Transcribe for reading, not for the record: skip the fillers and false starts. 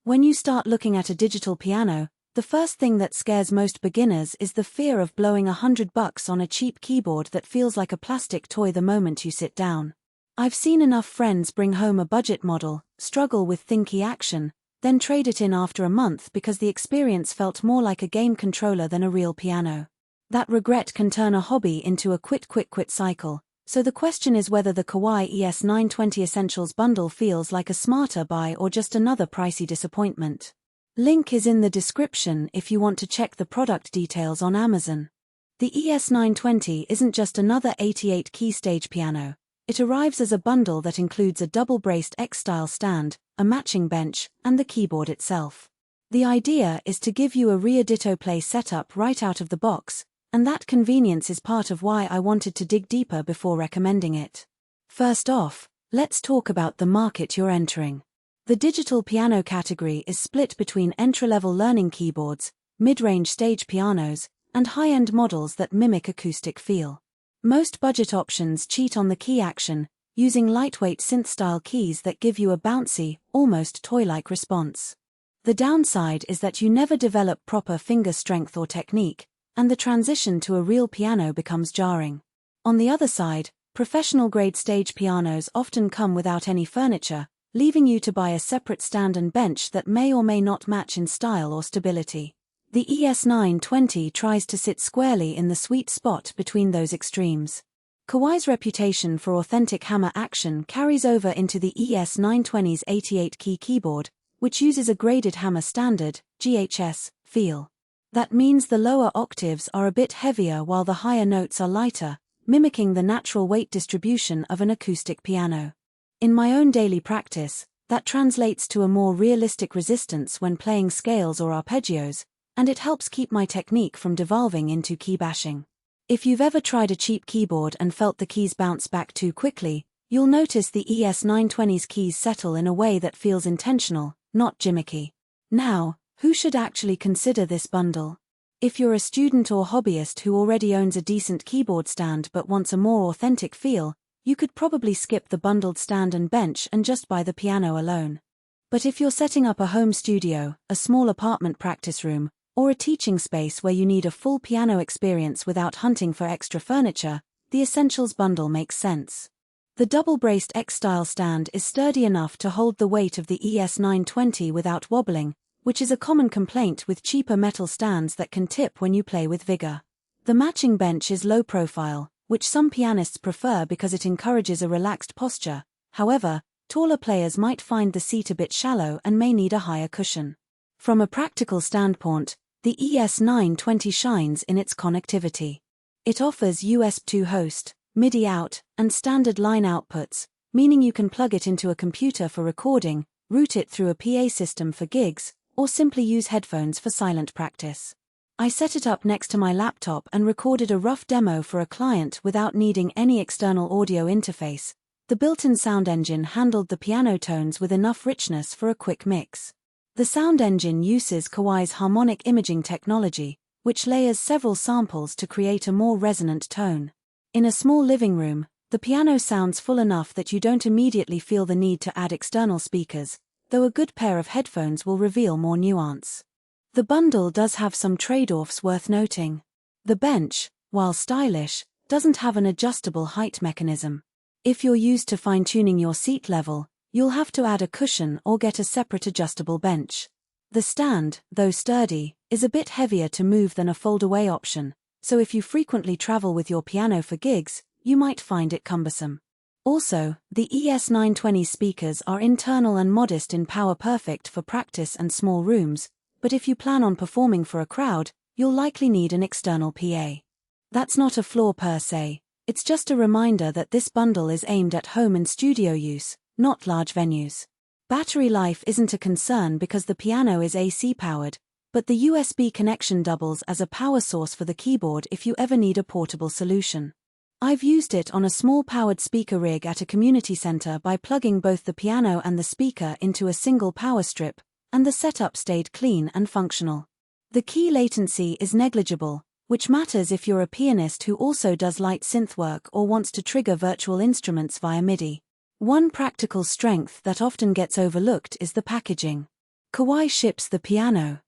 When you start looking at a digital piano, the first thing that scares most beginners is the fear of blowing $100 on a cheap keyboard that feels like a plastic toy the moment you sit down. I've seen enough friends bring home a budget model, struggle with thin key action, then trade it in after a month because the experience felt more like a game controller than a real piano. That regret can turn a hobby into a quit cycle. So the question is whether the Kawai ES920 Essentials bundle feels like a smarter buy or just another pricey disappointment. Link is in the description if you want to check the product details on Amazon. The ES920 isn't just another 88-key stage piano. It arrives as a bundle that includes a double-braced X-style stand, a matching bench, and the keyboard itself. The idea is to give you a rear ditto play setup right out of the box, and that convenience is part of why I wanted to dig deeper before recommending it. First off, let's talk about the market you're entering. The digital piano category is split between entry-level learning keyboards, mid-range stage pianos, and high-end models that mimic acoustic feel. Most budget options cheat on the key action, using lightweight synth-style keys that give you a bouncy, almost toy-like response. The downside is that you never develop proper finger strength or technique, and the transition to a real piano becomes jarring. On the other side, professional-grade stage pianos often come without any furniture, leaving you to buy a separate stand and bench that may or may not match in style or stability. The ES920 tries to sit squarely in the sweet spot between those extremes. Kawai's reputation for authentic hammer action carries over into the ES920's 88-key keyboard, which uses a graded hammer standard, GHS, feel. That means the lower octaves are a bit heavier while the higher notes are lighter, mimicking the natural weight distribution of an acoustic piano. In my own daily practice, that translates to a more realistic resistance when playing scales or arpeggios, and it helps keep my technique from devolving into key bashing. If you've ever tried a cheap keyboard and felt the keys bounce back too quickly, you'll notice the ES920's keys settle in a way that feels intentional, not gimmicky. Now, who should actually consider this bundle? If you're a student or hobbyist who already owns a decent keyboard stand but wants a more authentic feel, you could probably skip the bundled stand and bench and just buy the piano alone. But if you're setting up a home studio, a small apartment practice room, or a teaching space where you need a full piano experience without hunting for extra furniture, the Essentials bundle makes sense. The double-braced X-style stand is sturdy enough to hold the weight of the ES920 without wobbling, which is a common complaint with cheaper metal stands that can tip when you play with vigor. The matching bench is low profile, which some pianists prefer because it encourages a relaxed posture. However, taller players might find the seat a bit shallow and may need a higher cushion. From a practical standpoint, the ES920 shines in its connectivity. It offers USB 2 host, MIDI out, and standard line outputs, meaning you can plug it into a computer for recording, route it through a PA system for gigs, or simply use headphones for silent practice. I set it up next to my laptop and recorded a rough demo for a client without needing any external audio interface. The built-in sound engine handled the piano tones with enough richness for a quick mix. The sound engine uses Kawai's harmonic imaging technology, which layers several samples to create a more resonant tone. In a small living room, the piano sounds full enough that you don't immediately feel the need to add external speakers, though a good pair of headphones will reveal more nuance. The bundle does have some trade-offs worth noting. The bench, while stylish, doesn't have an adjustable height mechanism. If you're used to fine-tuning your seat level, you'll have to add a cushion or get a separate adjustable bench. The stand, though sturdy, is a bit heavier to move than a fold-away option, so if you frequently travel with your piano for gigs, you might find it cumbersome. Also, the ES920 speakers are internal and modest in power, perfect for practice and small rooms, but if you plan on performing for a crowd, you'll likely need an external PA. That's not a flaw per se, it's just a reminder that this bundle is aimed at home and studio use, not large venues. Battery life isn't a concern because the piano is AC powered, but the USB connection doubles as a power source for the keyboard if you ever need a portable solution. I've used it on a small powered speaker rig at a community center by plugging both the piano and the speaker into a single power strip, and the setup stayed clean and functional. The key latency is negligible, which matters if you're a pianist who also does light synth work or wants to trigger virtual instruments via MIDI. One practical strength that often gets overlooked is the packaging. Kawai ships the piano.